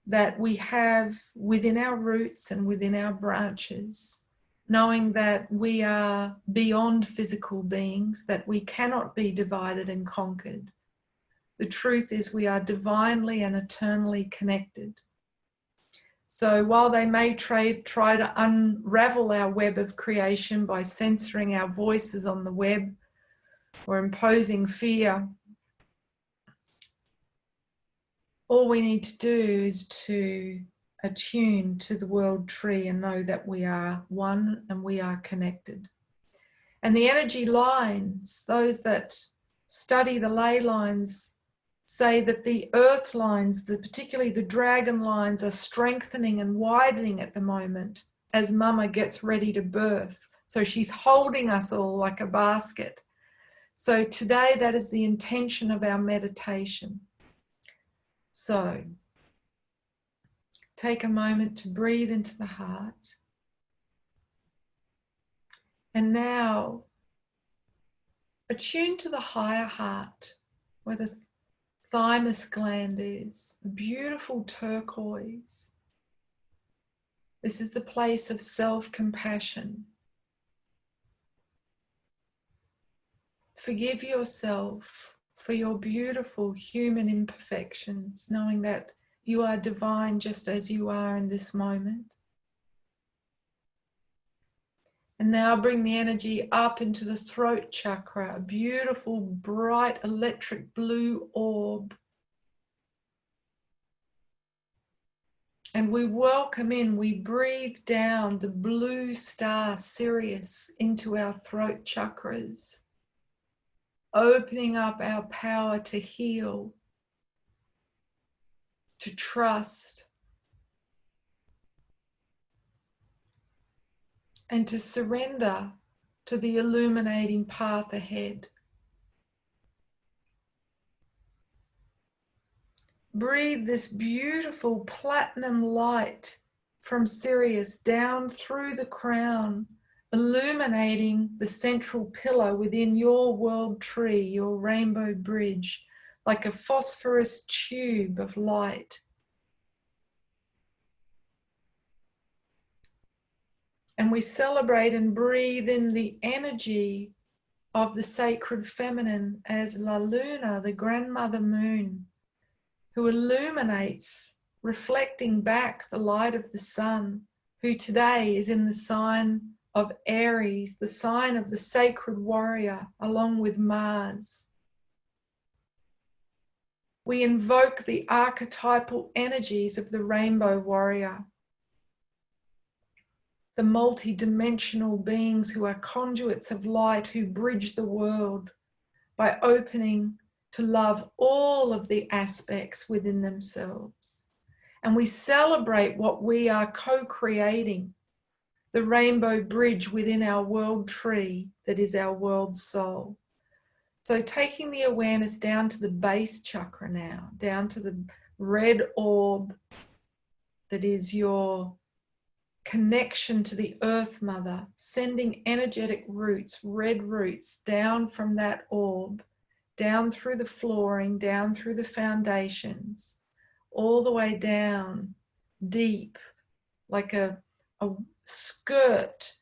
that we have within our roots and within our branches, knowing that we are beyond physical beings, that we cannot be divided and conquered. The truth is we are divinely and eternally connected. So while they may try to unravel our web of creation by censoring our voices on the web or imposing fear, all we need to do is to attune to the world tree and know that we are one and we are connected. And the energy lines, those that study the ley lines, say that the earth lines, particularly the dragon lines, are strengthening and widening at the moment as Mama gets ready to birth. So she's holding us all like a basket. So today that is the intention of our meditation. So take a moment to breathe into the heart. And now attune to the higher heart where the thymus gland is, a beautiful turquoise. This is the place of self-compassion. Forgive yourself for your beautiful human imperfections, knowing that you are divine just as you are in this moment. And now bring the energy up into the throat chakra, a beautiful, bright, electric blue orb. And we welcome in, we breathe down the blue star Sirius into our throat chakras, opening up our power to heal, to trust, and to surrender to the illuminating path ahead. Breathe this beautiful platinum light from Sirius down through the crown, illuminating the central pillar within your world tree, your rainbow bridge, like a phosphorus tube of light. And we celebrate and breathe in the energy of the sacred feminine as La Luna, the grandmother moon, who illuminates, reflecting back the light of the sun, who today is in the sign of Aries, the sign of the sacred warrior, along with Mars. We invoke the archetypal energies of the rainbow warrior, the multi-dimensional beings who are conduits of light, who bridge the world by opening to love all of the aspects within themselves. And we celebrate what we are co-creating, the rainbow bridge within our world tree that is our world soul. So taking the awareness down to the base chakra now, down to the red orb that is your connection to the Earth Mother, sending energetic roots, red roots, down from that orb, down through the flooring, down through the foundations, all the way down, deep, like a skirt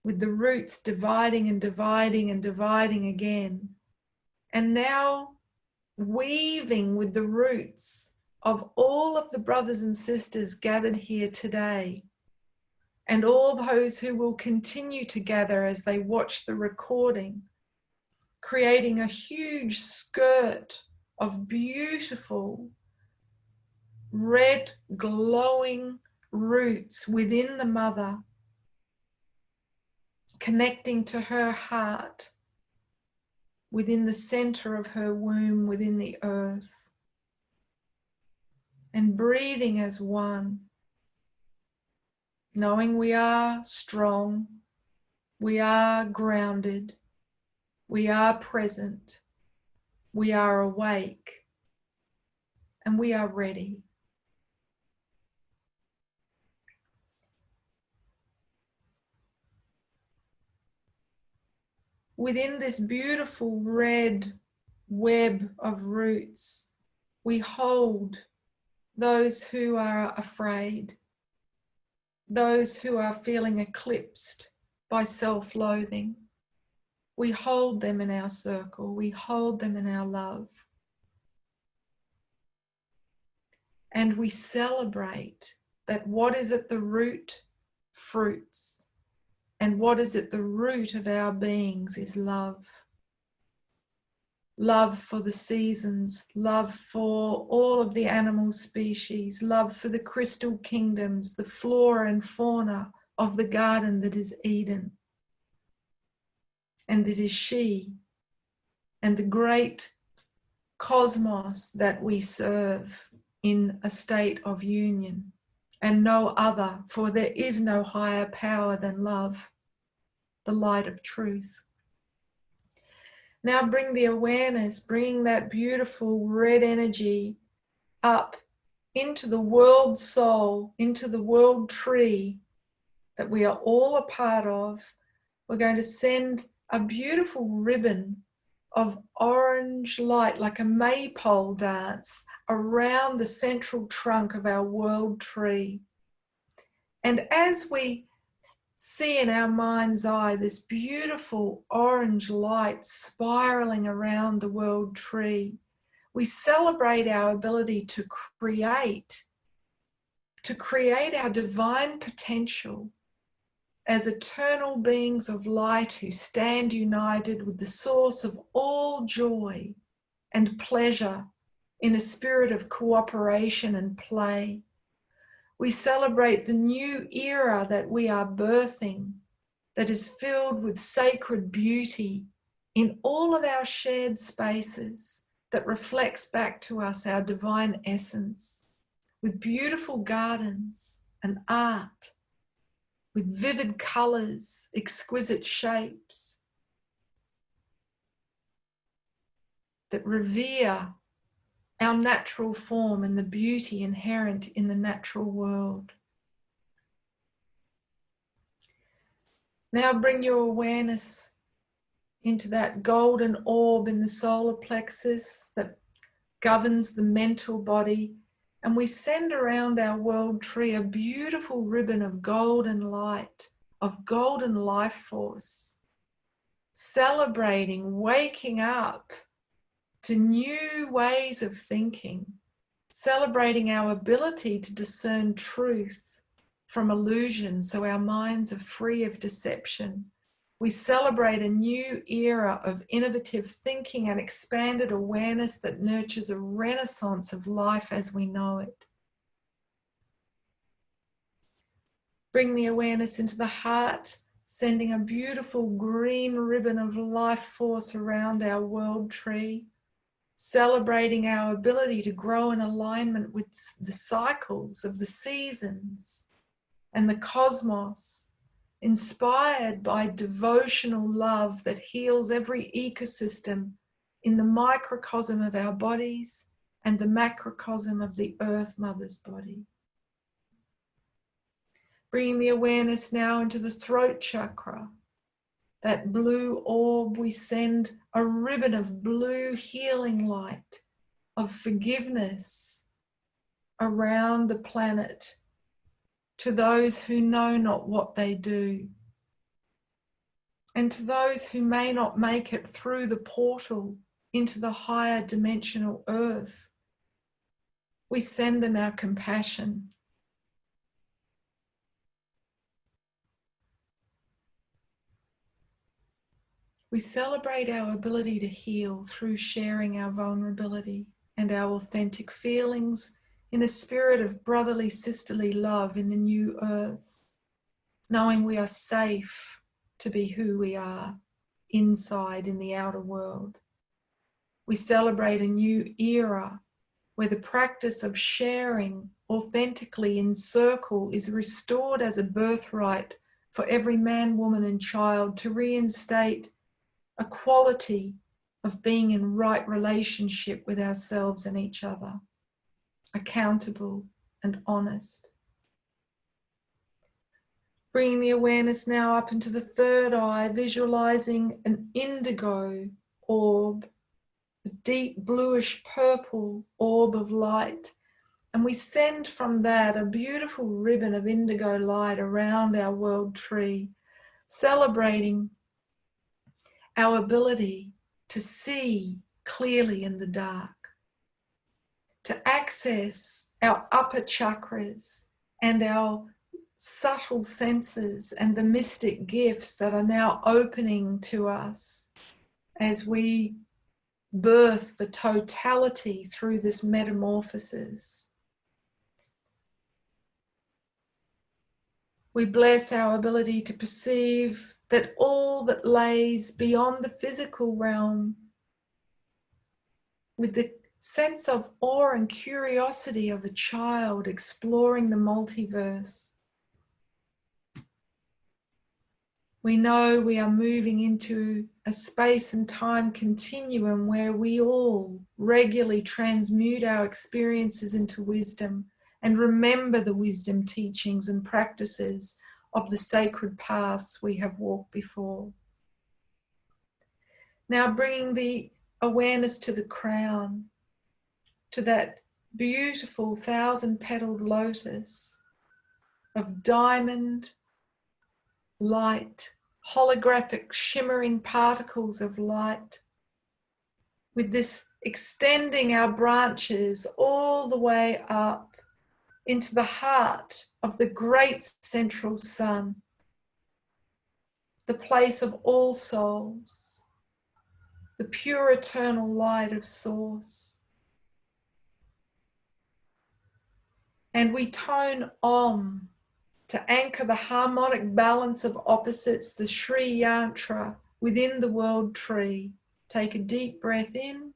with the roots dividing and dividing and dividing again. And now weaving with the roots of all of the brothers and sisters gathered here today, and all those who will continue to gather as they watch the recording, creating a huge skirt of beautiful red glowing roots within the mother, connecting to her heart, within the center of her womb, within the earth, and breathing as one, knowing we are strong, we are grounded, we are present, we are awake, and we are ready. Within this beautiful red web of roots, we hold those who are afraid, those who are feeling eclipsed by self-loathing. We hold them in our circle, we hold them in our love. And we celebrate that what is at the root fruits, and what is at the root of our beings is love. Love for the seasons, love for all of the animal species, love for the crystal kingdoms, the flora and fauna of the garden that is Eden. And it is she and the great cosmos that we serve in a state of union, and no other, for there is no higher power than love, the light of truth. Now bring the awareness, bringing that beautiful red energy up into the world soul, into the world tree that we are all a part of. We're going to send a beautiful ribbon of orange light, like a maypole dance, around the central trunk of our world tree. And as we see in our mind's eye this beautiful orange light spiraling around the world tree, we celebrate our ability to create our divine potential as eternal beings of light who stand united with the source of all joy and pleasure in a spirit of cooperation and play. We celebrate the new era that we are birthing, that is filled with sacred beauty in all of our shared spaces, that reflects back to us our divine essence, with beautiful gardens and art, with vivid colours, exquisite shapes, that revere our natural form and the beauty inherent in the natural world. Now bring your awareness into that golden orb in the solar plexus that governs the mental body, and we send around our world tree a beautiful ribbon of golden light, of golden life force, celebrating waking up to new ways of thinking, celebrating our ability to discern truth from illusion so our minds are free of deception. We celebrate a new era of innovative thinking and expanded awareness that nurtures a renaissance of life as we know it. Bring the awareness into the heart, sending a beautiful green ribbon of life force around our world tree, celebrating our ability to grow in alignment with the cycles of the seasons and the cosmos, inspired by devotional love that heals every ecosystem in the microcosm of our bodies and the macrocosm of the Earth Mother's body. Bringing the awareness now into the throat chakra, that blue orb, we send a ribbon of blue healing light, of forgiveness around the planet to those who know not what they do, and to those who may not make it through the portal into the higher dimensional earth. We send them our compassion. We celebrate our ability to heal through sharing our vulnerability and our authentic feelings in a spirit of brotherly, sisterly love in the new earth, knowing we are safe to be who we are inside in the outer world. We celebrate a new era where the practice of sharing authentically in circle is restored as a birthright for every man, woman, and child, to reinstate a quality of being in right relationship with ourselves and each other, accountable and honest. Bringing the awareness now up into the third eye, visualizing an indigo orb, a deep bluish purple orb of light. And we send from that a beautiful ribbon of indigo light around our world tree, celebrating our ability to see clearly in the dark, to access our upper chakras and our subtle senses and the mystic gifts that are now opening to us as we birth the totality through this metamorphosis. We bless our ability to perceive that all that lays beyond the physical realm, with the sense of awe and curiosity of a child exploring the multiverse. We know we are moving into a space and time continuum where we all regularly transmute our experiences into wisdom and remember the wisdom teachings and practices of the sacred paths we have walked before. Now bringing the awareness to the crown, to that beautiful 1,000-petaled lotus of diamond light, holographic shimmering particles of light, with this extending our branches all the way up into the heart of the great central sun, the place of all souls, the pure eternal light of source. And we tone Om to anchor the harmonic balance of opposites, the Shri Yantra within the world tree. Take a deep breath in.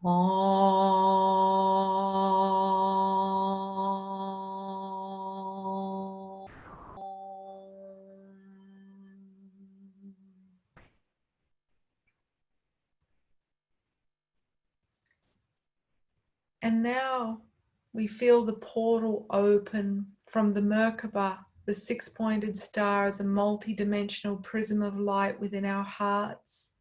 And now we feel the portal open from the Merkaba, the six-pointed star, as a multi-dimensional prism of light within our hearts.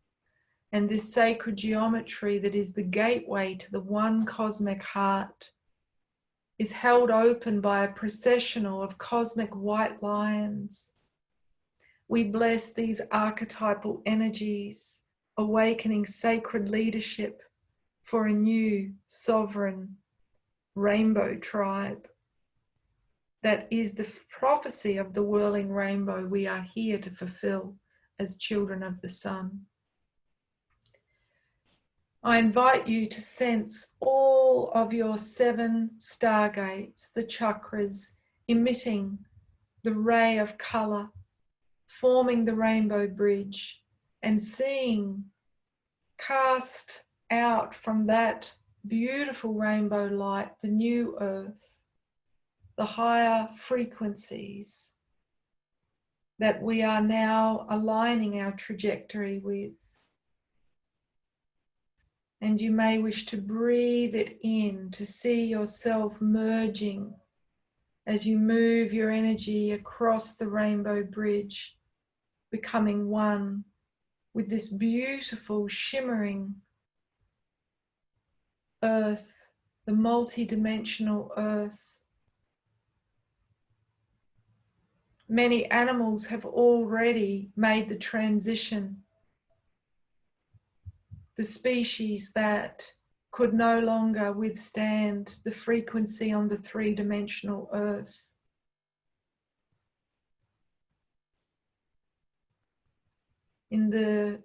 And this sacred geometry that is the gateway to the one cosmic heart is held open by a processional of cosmic white lions. We bless these archetypal energies, awakening sacred leadership for a new sovereign rainbow tribe. That is the prophecy of the whirling rainbow we are here to fulfill as children of the sun. I invite you to sense all of your 7 stargates, the chakras, emitting the ray of colour, forming the rainbow bridge, and seeing cast out from that beautiful rainbow light the new earth, the higher frequencies that we are now aligning our trajectory with. And you may wish to breathe it in, to see yourself merging as you move your energy across the rainbow bridge, becoming one with this beautiful shimmering earth, the multi-dimensional earth. Many animals have already made the transition. The species that could no longer withstand the frequency on the 3-dimensional earth. In the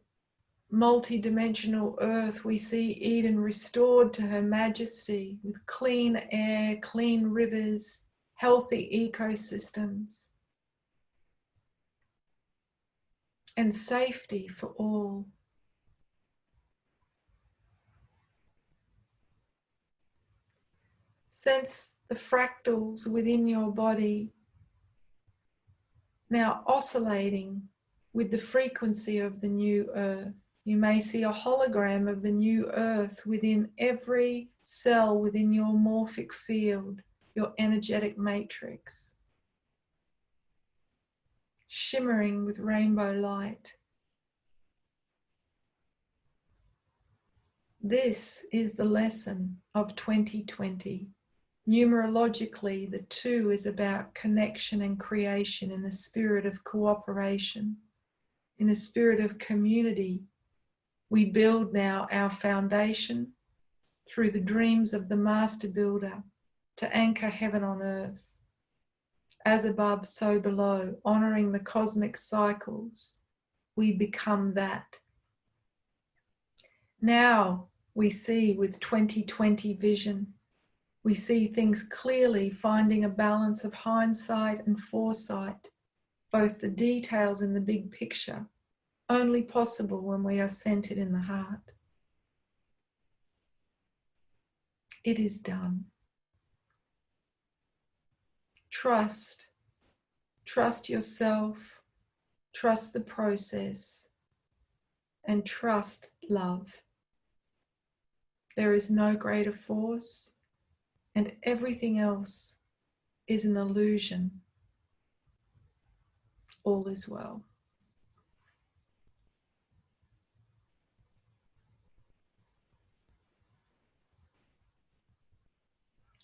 multi-dimensional earth, we see Eden restored to her majesty with clean air, clean rivers, healthy ecosystems, and safety for all. Sense the fractals within your body now oscillating with the frequency of the new earth. You may see a hologram of the new earth within every cell within your morphic field, your energetic matrix, shimmering with rainbow light. This is the lesson of 2020. Numerologically, the 2 is about connection and creation in a spirit of cooperation, in a spirit of community. We build now our foundation through the dreams of the Master Builder to anchor heaven on earth. As above, so below, honoring the cosmic cycles, we become that. Now we see with 2020 vision. We see things clearly, finding a balance of hindsight and foresight, both the details and the big picture, only possible when we are centered in the heart. It is done. Trust. Trust yourself, trust the process, and trust love. There is no greater force, and everything else is an illusion. All is well.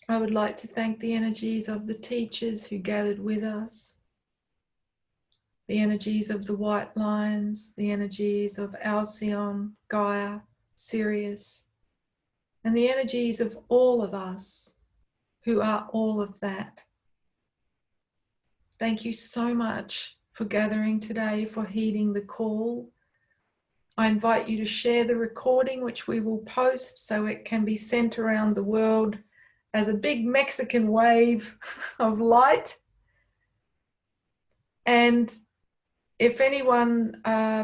I would like to thank the energies of the teachers who gathered with us, the energies of the White Lions, the energies of Alcyone, Gaia, Sirius, and the energies of all of us who are all of that. Thank you so much for gathering today, for heeding the call. I invite you to share the recording, which we will post so it can be sent around the world as a big Mexican wave of light. And if anyone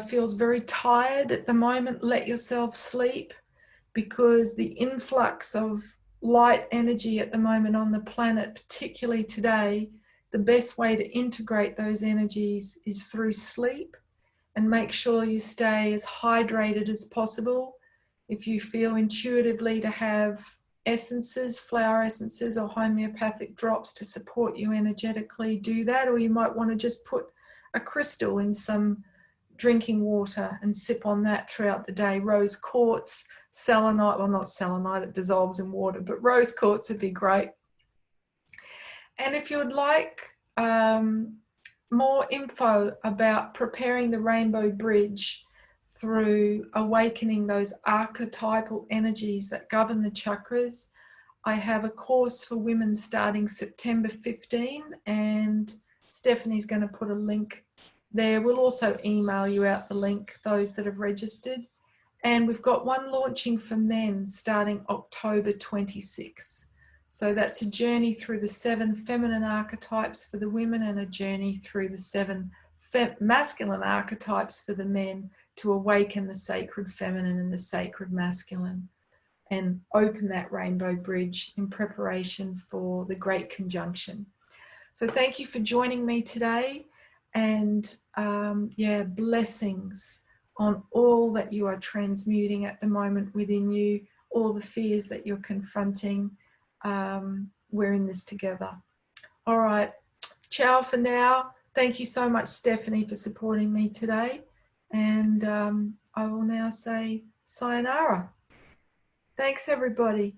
feels very tired at the moment, let yourself sleep. because the influx of light energy at the moment on the planet, particularly today, the best way to integrate those energies is through sleep, and make sure you stay as hydrated as possible. If you feel intuitively to have essences, flower essences or homeopathic drops to support you energetically, do that. Or you might want to just put a crystal in some drinking water and sip on that throughout the day. Rose quartz, selenite, well, not selenite, it dissolves in water, but rose quartz would be great. And if you would like more info about preparing the rainbow bridge through awakening those archetypal energies that govern the chakras, I have a course for women starting September 15, and Stephanie's going to put a link there. We'll also email you out the link, those that have registered. And we've got one launching for men starting October 26. So that's a journey through the 7 feminine archetypes for the women and a journey through the 7 masculine archetypes for the men to awaken the sacred feminine and the sacred masculine and open that rainbow bridge in preparation for the great conjunction. So thank you for joining me today, and blessings on all that you are transmuting at the moment within you, all the fears that you're confronting. We're in this together. All right, ciao for now. Thank you so much, Stephanie, for supporting me today. And I will now say sayonara. Thanks, everybody.